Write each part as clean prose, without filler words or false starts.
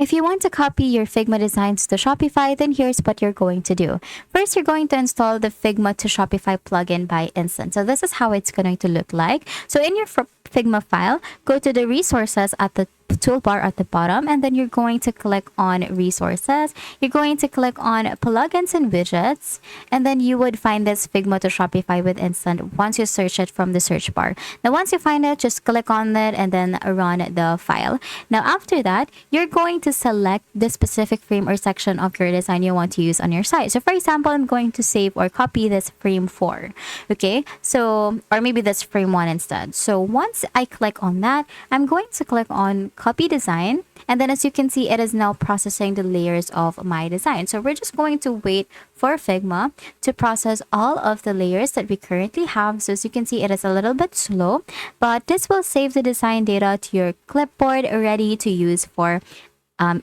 if you want to copy your Figma designs to Shopify, then here's what you're going to do. First, you're going to install the Figma to Shopify plugin by Instant. So this is how it's going to look like. So in your Figma file, go to the resources at the toolbar at the bottom, and then you're going to click on resources. You're going to click on plugins and widgets, and then you would find this Figma to Shopify with Instant once you search it from the search bar. Now once you find it, just click on it and then run the file. Now after that, you're going to select the specific frame or section of your design you want to use on your site. So for example, I'm going to save or copy this frame 4. Okay, so or maybe this frame 1 instead. So once I click on that, I'm going to click on copy design, and then as you can see, it is now processing the layers of my design. So we're just going to wait for Figma to process all of the layers that we currently have. So as you can see, it is a little bit slow, but this will save the design data to your clipboard ready to use for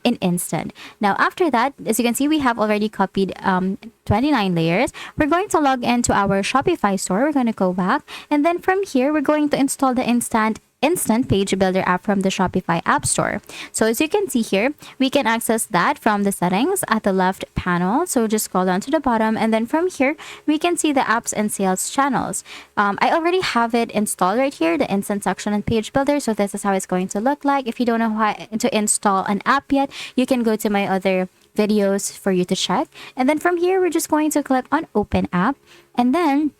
in Instant. Now after that, as you can see, we have already copied 29 layers. We're going to log into our Shopify store. We're going to go back, and then from here, we're going to install the Instant Page Builder app from the Shopify App Store. So as you can see here, we can access that from the settings at the left panel. So just scroll down to the bottom, and then from here, we can see the apps and sales channels. I already have it installed right here, the Instant section and Page Builder. So this is how it's going to look like. If you don't know how to install an app yet, you can go to my other videos for you to check. And then from here, we're just going to click on Open App, and then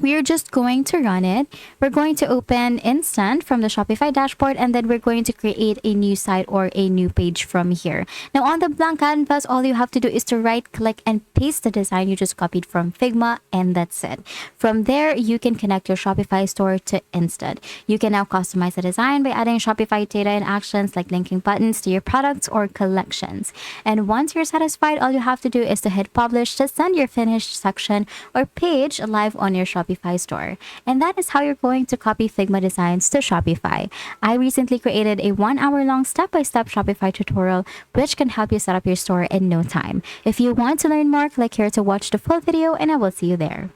we're just going to run it. We're going to open Instant from the Shopify dashboard, and then we're going to create a new site or a new page from here. Now on the blank canvas, all you have to do is to right click and paste the design you just copied from Figma, and that's it. From there, you can connect your Shopify store to Instant. You can now customize the design by adding Shopify data and actions like linking buttons to your products or collections. And once you're satisfied, all you have to do is to hit publish to send your finished section or page live on your Shopify store. And that is how you're going to copy Figma designs to Shopify. I recently created a 1-hour-long step-by-step Shopify tutorial which can help you set up your store in no time. If you want to learn more, click here to watch the full video, and I will see you there.